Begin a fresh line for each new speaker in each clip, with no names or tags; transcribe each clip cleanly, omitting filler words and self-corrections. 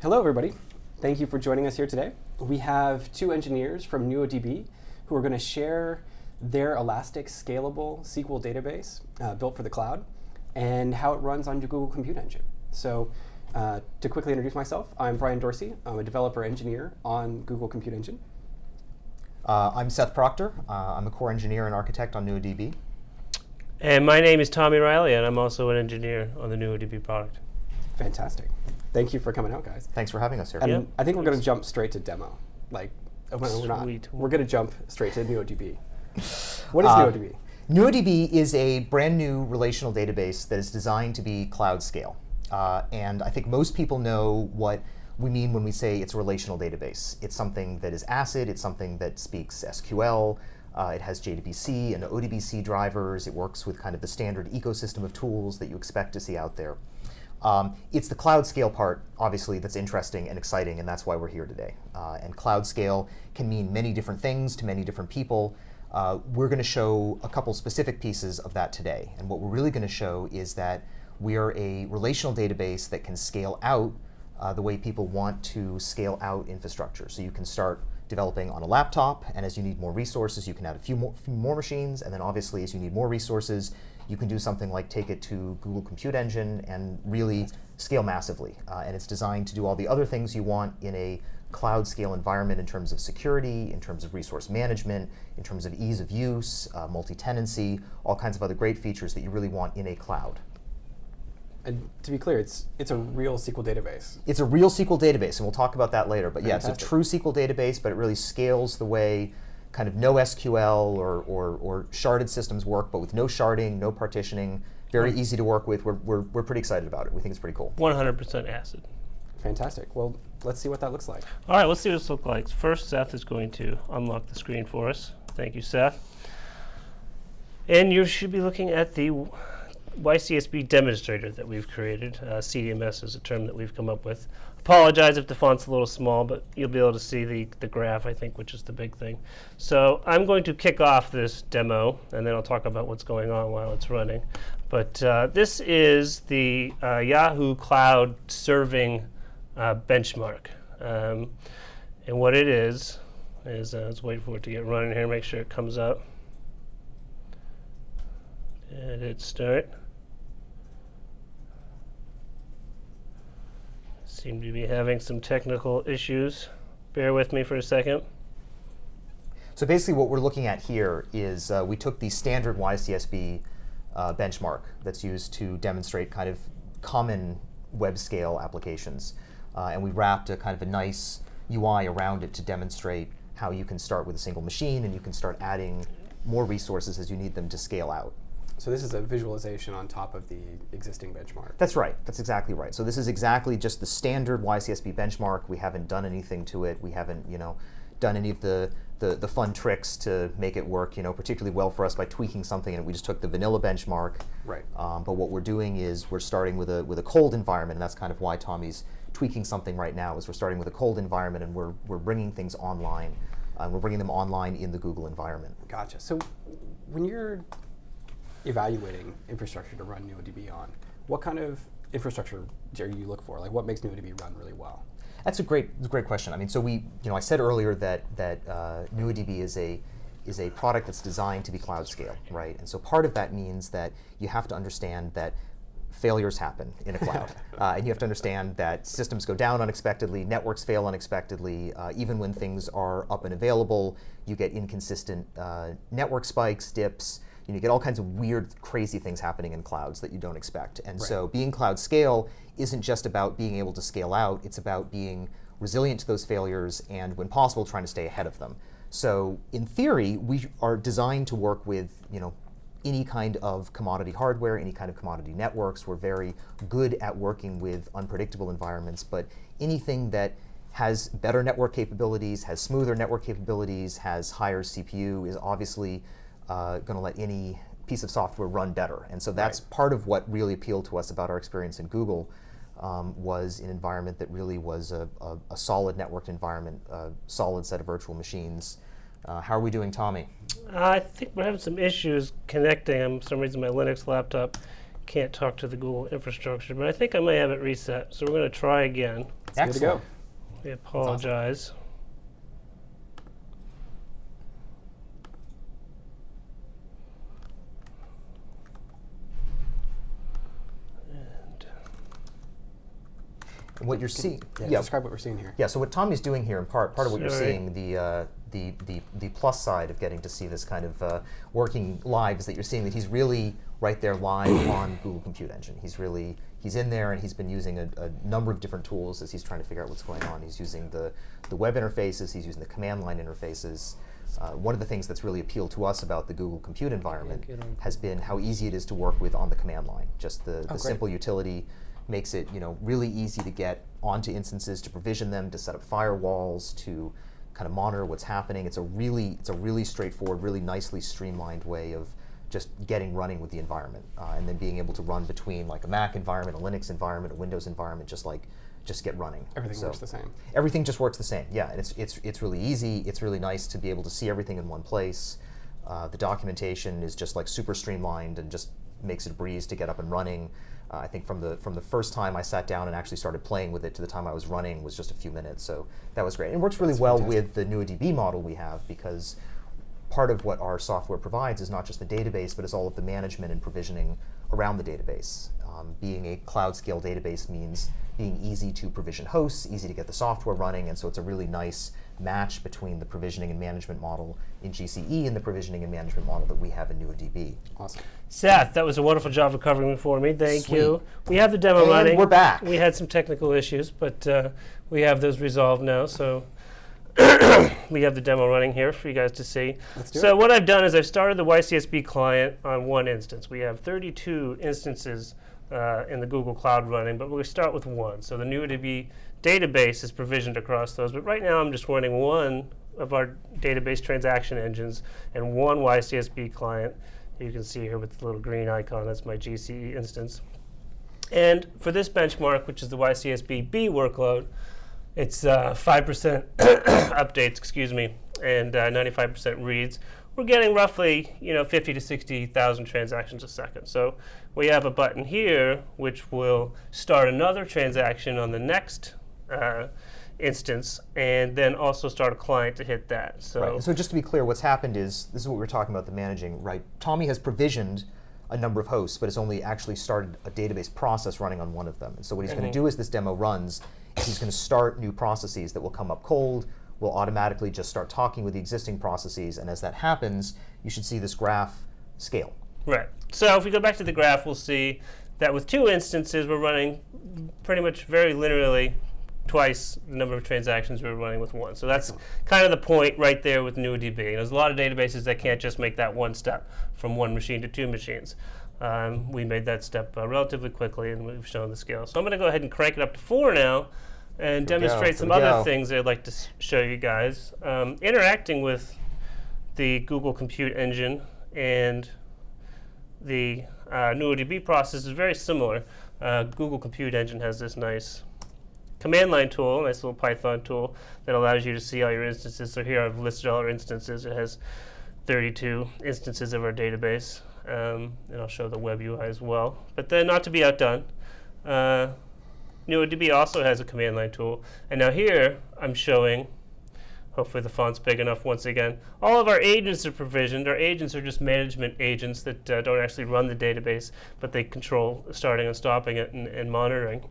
Hello, everybody. Thank you for joining us here today. We have two engineers from NuoDB who are going to share their elastic, scalable SQL database built for the cloud and how it runs on your Google Compute Engine. So to quickly introduce myself, I'm Brian Dorsey. I'm a developer engineer on Google Compute Engine.
I'm Seth Proctor. I'm a core engineer and architect on NuoDB.
And my name is Tommy Riley, and I'm also an engineer on the NuoDB product.
Fantastic. Thank you for coming out, guys.
Thanks for having us here.
And
Yep.
I think we're going to jump straight to demo. We're not.
Sweet.
We're going to jump straight to NuoDB. What is NuoDB?
NuoDB is a brand new relational database that is designed to be cloud scale. And I think most people know what we mean when we say it's a relational database. It's something that is ACID, it's something that speaks SQL, it has JDBC and ODBC drivers, it works with kind of the standard ecosystem of tools that you expect to see out there. It's the cloud scale part, obviously, that's interesting and exciting, and that's why we're here today. And cloud scale can mean many different things to many different people. We're going to show a couple specific pieces of that today. And what we're really going to show is that we are a relational database that can scale out the way people want to scale out infrastructure. So you can start developing on a laptop, and as you need more resources, you can add a few more machines, and then obviously as you need more resources, you can do something like take it to Google Compute Engine and really scale massively. And it's designed to do all the other things you want in a cloud scale environment in terms of security, in terms of resource management, in terms of ease of use, multi-tenancy, all kinds of other great features that you really want in a cloud.
And to be clear, it's a real SQL database.
It's a real SQL database, and we'll talk about that later. But yeah,
Fantastic.
it's a true SQL database, but it really scales the way kind of no SQL or sharded systems work, but with no sharding, no partitioning, very easy to work with. We're pretty excited about it. We think it's pretty cool.
100% ACID.
Fantastic. Well, let's see what that looks like.
All right, let's see what this looks like. First, Seth is going to unlock the screen for us. Thank you, Seth. And you should be looking at the YCSB demonstrator that we've created. CDMS is a term that we've come up with. Apologize if the font's a little small, but you'll be able to see the graph, I think, which is the big thing. So I'm going to kick off this demo, and then I'll talk about what's going on while it's running. But this is the Yahoo Cloud serving benchmark. And what it is let's wait for it to get running here, make sure it comes up. And hit start. Seem to be having some technical issues. Bear with me for a second.
So basically what we're looking at here is we took the standard YCSB benchmark that's used to demonstrate kind of common web scale applications. And we wrapped a kind of a nice UI around it to demonstrate how you can start with a single machine and you can start adding more resources as you need them to scale out.
So this is a visualization on top of the existing benchmark.
That's right. That's exactly right. So this is exactly just the standard YCSB benchmark. We haven't done anything to it. We haven't, done any of the fun tricks to make it work, particularly well for us by tweaking something. And we just took the vanilla benchmark.
Right.
But what we're doing is we're starting with a cold environment, and that's kind of why Tommy's tweaking something right now. Is we're starting with a cold environment, and we're bringing things online. We're bringing them online in the Google environment.
Gotcha. So when you're evaluating infrastructure to run NuoDB on, what kind of infrastructure do you look for? Like, what makes NuoDB run really well?
That's a great question. I mean, so I said earlier that NuoDB is a product that's designed to be cloud scale, right? And so part of that means that you have to understand that failures happen in a cloud, and you have to understand that systems go down unexpectedly, networks fail unexpectedly, even when things are up and available, you get inconsistent network spikes, dips. You get all kinds of weird, crazy things happening in clouds that you don't expect. And so being cloud scale isn't just about being able to scale out, it's about being resilient to those failures and, when possible, trying to stay ahead of them. So in theory, we are designed to work with any kind of commodity hardware, any kind of commodity networks. We're very good at working with unpredictable environments, but anything that has better network capabilities, has smoother network capabilities, has higher CPU is obviously going to let any piece of software run better. And so that's part of what really appealed to us about our experience in Google, was an environment that really was a solid networked environment, a solid set of virtual machines. How are we doing, Tommy?
I think we're having some issues connecting. For some reason, my Linux laptop can't talk to the Google infrastructure, but I think I may have it reset. So we're going to try again.
It's good to go.
We apologize.
And what you're seeing,
describe what we're seeing here.
Yeah, so what Tommy's doing here, in part of what you're
Sorry.
seeing, the plus side of getting to see this kind of working live is that you're seeing that he's really right there live on Google Compute Engine. He's in there, and he's been using a number of different tools as he's trying to figure out what's going on. He's using the web interfaces, he's using the command line interfaces. One of the things that's really appealed to us about the Google Compute environment has been how easy it is to work with on the command line. Just the simple utility makes it really easy to get onto instances, to provision them, to set up firewalls, to kind of monitor what's happening. It's a really straightforward, really nicely streamlined way of just getting running with the environment, and then being able to run between like a Mac environment, a Linux environment, a Windows environment, just get running.
Everything works the same.
Everything just works the same. Yeah, and it's really easy. It's really nice to be able to see everything in one place. The documentation is just like super streamlined and just makes it a breeze to get up and running. I think from the first time I sat down and actually started playing with it to the time I was running was just a few minutes. So that was great. And it works really well with the NuoDB model we have, because part of what our software provides is not just the database, but it's all of the management and provisioning around the database. Being a cloud scale database means being easy to provision hosts, easy to get the software running, and so it's a really nice match between the provisioning and management model in GCE and the provisioning and management model that we have in NuoDB.
Awesome.
Seth, that was a wonderful job of covering it for me. Thank
Sweet.
you. We have the demo
And
running.
we're back.
We had some technical issues, but we have those resolved now. So we have the demo running here for you guys to see.
Let's do
So
it.
what I've done is I've started the YCSB client on one instance. We have 32 instances in the Google Cloud running, but we'll start with one. So the NuoDB database is provisioned across those, but right now I'm just running one of our database transaction engines and one YCSB client. You can see here with the little green icon, that's my GCE instance. And for this benchmark, which is the YCSB B workload, it's 5% updates, excuse me, and 95% reads. We're getting roughly, 50 to 60,000 transactions a second. So we have a button here which will start another transaction on the next instance, and then also start a client to hit that. So,
Right. So just to be clear, what's happened is, this is what we were talking about, the managing, right? Tommy has provisioned a number of hosts, but has only actually started a database process running on one of them. And so what he's going to do as this demo runs, is he's going to start new processes that will come up cold, will automatically just start talking with the existing processes, and as that happens, you should see this graph scale.
Right. So if we go back to the graph, we'll see that with two instances, we're running pretty much very linearly twice the number of transactions we were running with one. So that's kind of the point right there with NuoDB. There's a lot of databases that can't just make that one step from one machine to two machines. We made that step relatively quickly, and we've shown the scale. So I'm going to go ahead and crank it up to 4 now and demonstrate some other things I'd like to show you guys. Interacting with the Google Compute Engine and the NuoDB process is very similar. Google Compute Engine has this nice command line tool, nice little Python tool that allows you to see all your instances. So here I've listed all our instances. It has 32 instances of our database, and I'll show the web UI as well. But then, not to be outdone, NuoDB also has a command line tool. And now here I'm showing, hopefully the font's big enough once again, all of our agents are provisioned. Our agents are just management agents that don't actually run the database, but they control starting and stopping it and monitoring.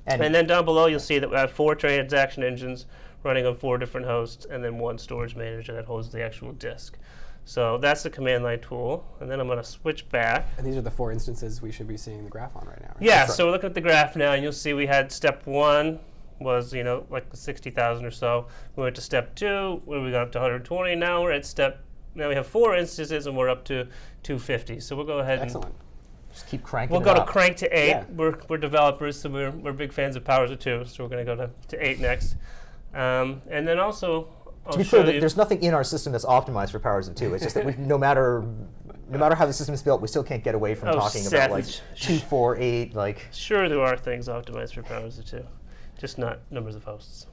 And then down below, you'll see that we have 4 transaction engines running on 4 different hosts, and then 1 storage manager that holds the actual disk. So that's the command line tool. And then I'm going to switch back.
And these are the 4 instances we should be seeing the graph on right now, right?
Yeah, so we're looking at the graph now, and you'll see we had step 1 was, like 60,000 or so. We went to step 2, where we got up to 120. Now we're at now we have 4 instances, and we're up to 250. So we'll go ahead
Excellent.
and
Just keep cranking
we'll
it
go
up.
to crank to 8.
Yeah.
We're developers, so we're big fans of powers of 2, so we're going to go to 8 next. And then also,
To be clear, there's nothing in our system that's optimized for powers of 2. It's just that we, no matter how the system is built, we still can't get away from talking
Seth,
about like 2, 4, 8, like.
Sure, there are things optimized for powers of 2, just not numbers of hosts.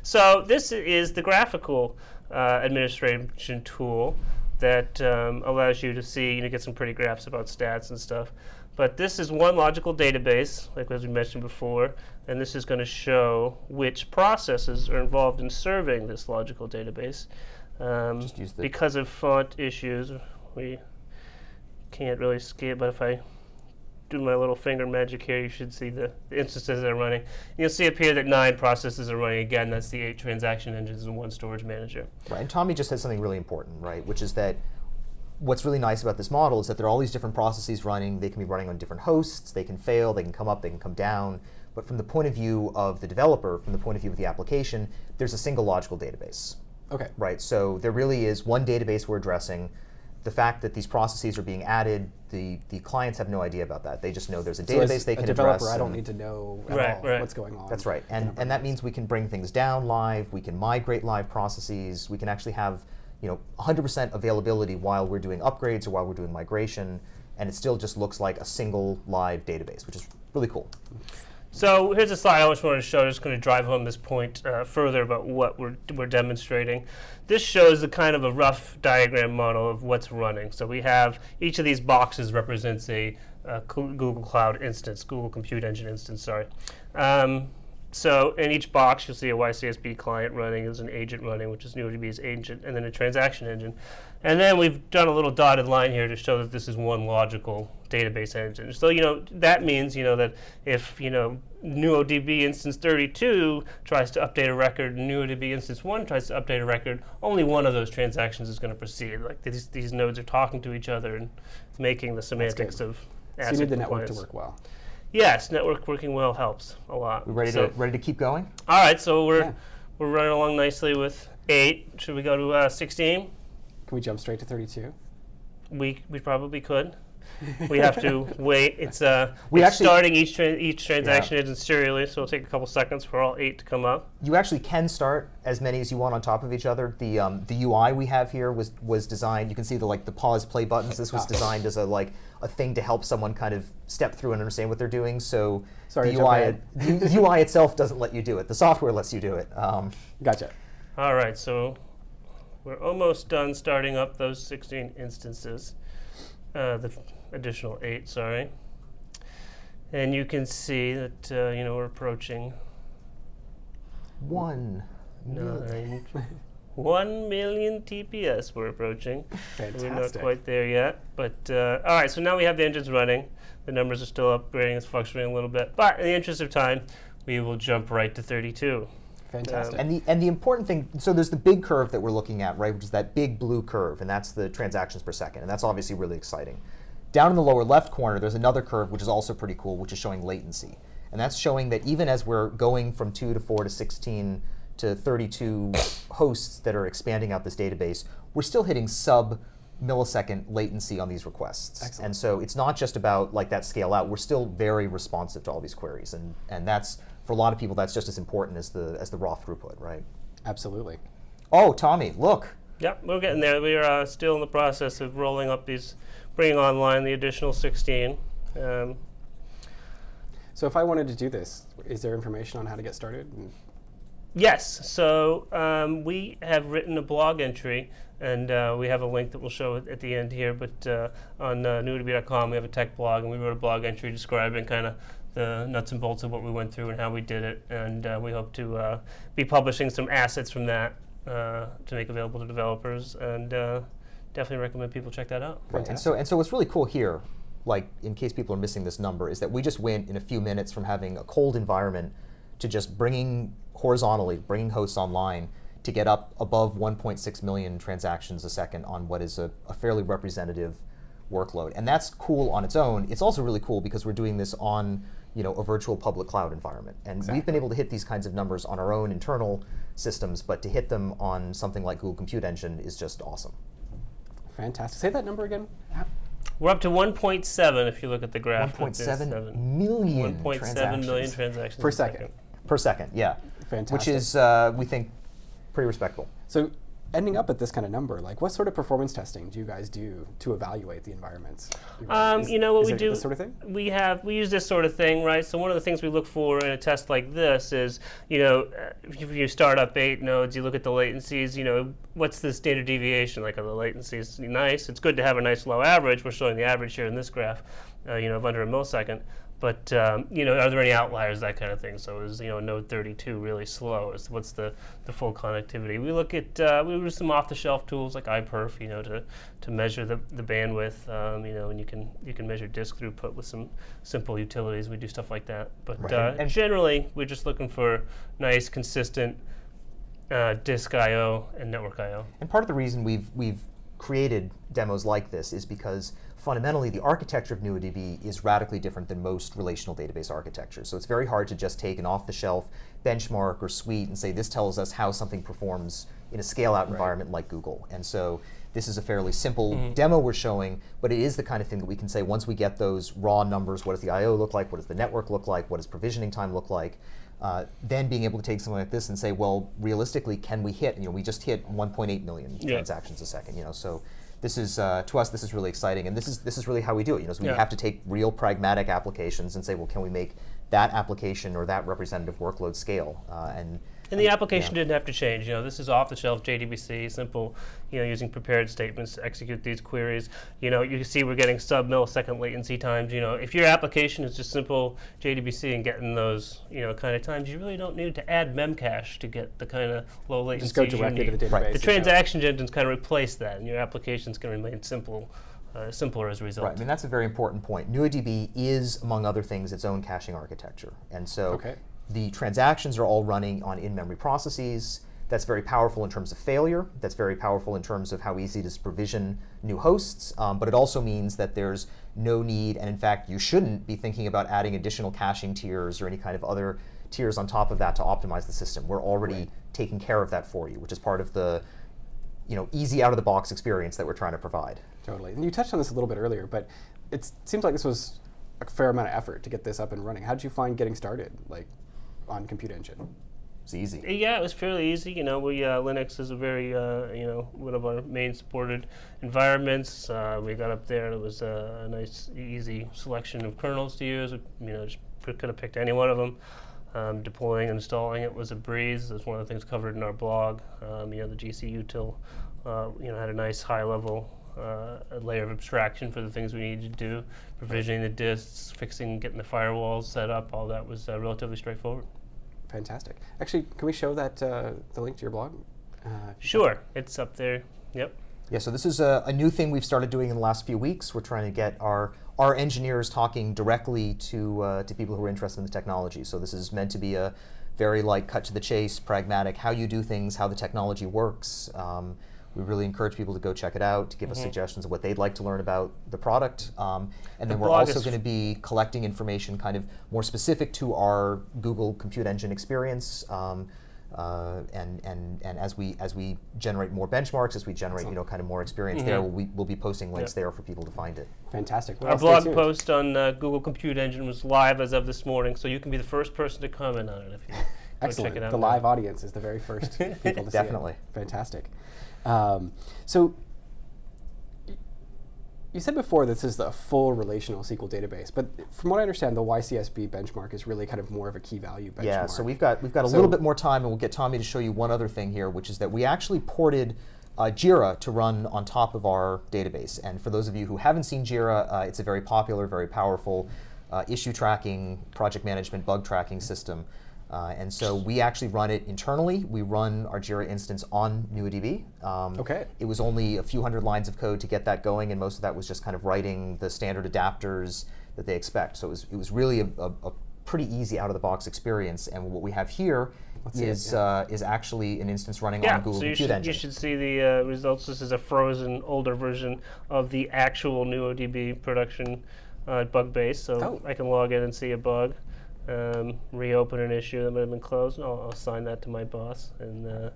So this is the graphical administration tool that allows you to see, get some pretty graphs about stats and stuff. But this is one logical database, like as we mentioned before, and this is going to show which processes are involved in serving this logical database.
Just use the
Because of font issues, we can't really scale, but if I do my little finger magic here, you should see the instances that are running. You'll see up here that 9 processes are running. Again, that's the 8 transaction engines and 1 storage manager.
Right, and Tommy just said something really important, right, which is that what's really nice about this model is that there are all these different processes running. They can be running on different hosts. They can fail. They can come up. They can come down. But from the point of view of the developer, from the point of view of the application, there's a single logical database.
Okay.
Right, so there really is one database we're addressing. The fact that these processes are being added, the clients have no idea about that. They just know there's a
So
database
as
they can
a developer,
address.
I don't need to know at
Right,
all
right.
what's going on.
That's right, and that means we can bring things down live. We can migrate live processes. We can actually have 100% availability while we're doing upgrades or while we're doing migration, and it still just looks like a single live database, which is really cool.
So here's a slide I just wanted to show. Just going to drive home this point further about what we're demonstrating. This shows the kind of a rough diagram model of what's running. So we have each of these boxes represents a Google Cloud instance, Google Compute Engine instance, sorry. So in each box, you'll see a YCSB client running, there's an agent running, which is NuoDB's agent, and then a transaction engine. And then we've done a little dotted line here to show that this is one logical database engine. So, that means, that if, NuoDB instance 32 tries to update a record and NuoDB instance 1 tries to update a record, only one of those transactions is going to proceed. Like these nodes are talking to each other and making the semantics of
So
asset
you need the network to
compliance.
work well.
Yes, network working well helps a lot.
We ready to keep going?
All right, so we're
Yeah.
running along nicely with 8. Should we go to 16?
Can we jump straight to 32?
We probably could. We have to wait. It's
We
it's
actually-
starting each transaction engine serially, so it'll take a couple seconds for all 8 to come up.
You actually can start as many as you want on top of each other. The UI we have here was designed. You can see the pause play buttons. This was designed as a thing to help someone kind of step through and understand what they're doing. So
Sorry to
the
jump
UI
ahead.
the UI itself doesn't let you do it. The software lets you do it.
Gotcha.
All right, so we're almost done starting up those 16 instances. The additional 8, sorry. And you can see that we're approaching
1 million.
1 million TPS we're approaching.
Fantastic.
We're not quite there yet. But all right, so now we have the engines running. The numbers are still upgrading, it's fluctuating a little bit. But in the interest of time, we will jump right to 32.
Fantastic.
And the important thing, so there's the big curve that we're looking at, right, which is that big blue curve, and that's the transactions per second, and that's obviously really exciting. Down in the lower left corner, there's another curve which is also pretty cool, which is showing latency. And that's showing that even as we're going from 2 to 4 to 16 to 32 hosts that are expanding out this database, we're still hitting sub-millisecond latency on these requests.
Excellent.
And so it's not just about that scale out. We're still very responsive to all these queries, and that's, for a lot of people, that's just as important as the raw throughput, right?
Absolutely.
Oh, Tommy, look.
Yep, we're getting there. We are still in the process of rolling up these, bringing online the additional 16.
So if I wanted to do this, is there information on how to get started?
Yes, so we have written a blog entry, and we have a link that we'll show at the end here, but on NuoDB.com we have a tech blog, and we wrote a blog entry describing kind of the nuts and bolts of what we went through and how we did it, and we hope to be publishing some assets from that to make available to developers, and definitely recommend people check that out.
Right. And so what's really cool here, in case people are missing this number, is that we just went in a few minutes from having a cold environment to just bringing hosts online to get up above 1.6 million transactions a second on what is a fairly representative workload. And that's cool on its own. It's also really cool because we're doing this on a virtual public cloud environment. And we've been able to hit these kinds of numbers on our own internal systems, but to hit them on something like Google Compute Engine is just awesome.
Fantastic. Say that number again.
We're up to 1.7 if you look at the graph.
1.7 million
1.7 million transactions
Per second.
Per second, yeah.
Fantastic.
Which is, we think, pretty respectable.
So ending up at this kind of number, like what sort of performance testing do you guys do to evaluate the environments?
You know what
is
we
it
do?
This sort of thing?
We use this sort of thing, right? So one of the things we look for in a test like this is, if you start up 8 nodes, you look at the latencies. What's the standard deviation? Like, are the latencies nice? It's good to have a nice low average. We're showing the average here in this graph, of under a millisecond. But are there any outliers, that kind of thing? So is node 32 really slow? What's the full connectivity? We look at we use some off-the-shelf tools like iPerf, to measure the bandwidth. And you can measure disk throughput with some simple utilities. We do stuff like that. But
Right.
and generally, we're just looking for nice, consistent disk I/O and network I/O.
And part of the reason we've created demos like this is because fundamentally the architecture of NuoDB is radically different than most relational database architectures. So it's very hard to just take an off-the-shelf benchmark or suite and say this tells us how something performs in a scale-out environment like Google. And so this is a fairly simple demo we're showing, but it is the kind of thing that we can say once we get those raw numbers, what does the I/O look like, what does the network look like, what does provisioning time look like, then being able to take something like this and say, well, realistically, can we hit? We just hit 1.8 million transactions a second. So this is to us, this is really exciting, and this is really how we do it. So we have to take real pragmatic applications and say, well, can we make that application or that representative workload scale?
And the application didn't have to change. This is off-the-shelf JDBC, simple, using prepared statements to execute these queries. You can see we're getting sub-millisecond latency times. If your application is just simple JDBC and getting those, kind of times, you really don't need to add memcache to get the kind of low latency.
Just go directly to the database.
Right. The transaction engines kind of replace that, and your application's going to remain simple. Simpler as a result.
Right, that's a very important point. NuoDB is, among other things, its own caching architecture. And so the transactions are all running on in-memory processes. That's very powerful in terms of failure. That's very powerful in terms of how easy it is to provision new hosts. But it also means that there's no need, and in fact, you shouldn't be thinking about adding additional caching tiers or any kind of other tiers on top of that to optimize the system. We're already taking care of that for you, which is part of the easy out-of-the-box experience that we're trying to provide.
Totally. And you touched on this a little bit earlier, but it seems like this was a fair amount of effort to get this up and running. How did you find getting started, on Compute Engine?
It's easy.
Yeah, it was fairly easy. Linux is a very, one of our main supported environments. We got up there, and it was a nice, easy selection of kernels to use. Just could have picked any one of them. Deploying and installing it was a breeze. That's one of the things covered in our blog. The GCE util, had a nice high-level a layer of abstraction for the things we needed to do, provisioning the disks, getting the firewalls set up. All that was relatively straightforward.
Fantastic. Actually, can we show that the link to your blog?
Sure, it's up there. Yep.
Yeah, so this is a new thing we've started doing in the last few weeks. We're trying to get our engineers talking directly to people who are interested in the technology. So this is meant to be a very cut to the chase, pragmatic, how you do things, how the technology works. We really encourage people to go check it out, to give us suggestions of what they'd like to learn about the product. And then we're also going to be collecting information kind of more specific to our Google Compute Engine experience. And as we generate more benchmarks, as we generate kind of more experience there, we'll be posting links there for people to find it.
Fantastic.
Our blog post on Google Compute Engine was live as of this morning, so you can be the first person to comment on it if you
Excellent.
check it out.
The live audience is the very first people to
Definitely.
see it. Fantastic. So you said before this is the full relational SQL database, but from what I understand, the YCSB benchmark is really kind of more of a key value benchmark.
Yeah, so we've got a little bit more time, and we'll get Tommy to show you one other thing here, which is that we actually ported Jira to run on top of our database. And for those of you who haven't seen Jira, it's a very popular, very powerful issue tracking, project management, bug tracking system. And so we actually run it internally. We run our Jira instance on NuoDB. It was only a few hundred lines of code to get that going, and most of that was just kind of writing the standard adapters that they expect. So it was really a pretty easy out-of-the-box experience. And what we have here is actually an instance running on Google Compute Engine.
You should see the results. This is a frozen, older version of the actual NuoDB production bug base. So I can log in and see a bug. Reopen an issue that might have been closed, and I'll assign that to my boss, and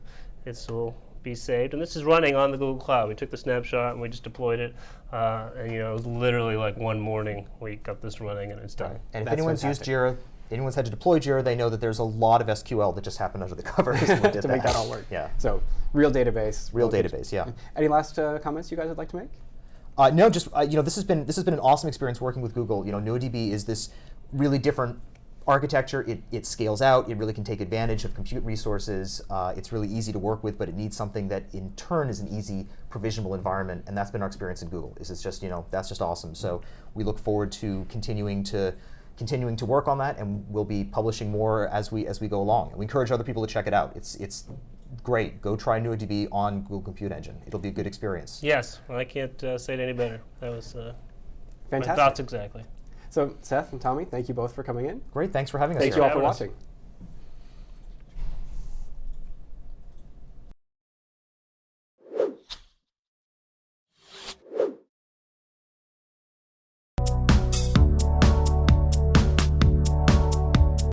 it will be saved. And this is running on the Google Cloud. We took the snapshot and we just deployed it, and it was literally like one morning we got this running and it's done.
And if anyone's used Jira anyone's had to deploy Jira, they know that there's a lot of SQL that just happened under the covers when we did
to make that all work.
Yeah.
So real database.
Real database, yeah.
Any last comments you guys would like to make?
No, just this has been an awesome experience working with Google. NuoDB is this really different architecture. It scales out. It really can take advantage of compute resources. It's really easy to work with, but it needs something that in turn is an easy provisionable environment, and that's been our experience in Google. It's just that's just awesome. So we look forward to continuing to work on that, and we'll be publishing more as we go along. And we encourage other people to check it out. It's great. Go try NuoDB on Google Compute Engine. It'll be a good experience.
Yes, well, I can't say it any better. That was
fantastic.
my thoughts exactly.
So Seth and Tommy, thank you both for coming in.
Great. Thanks for having us.
Thank
here.
you all for watching.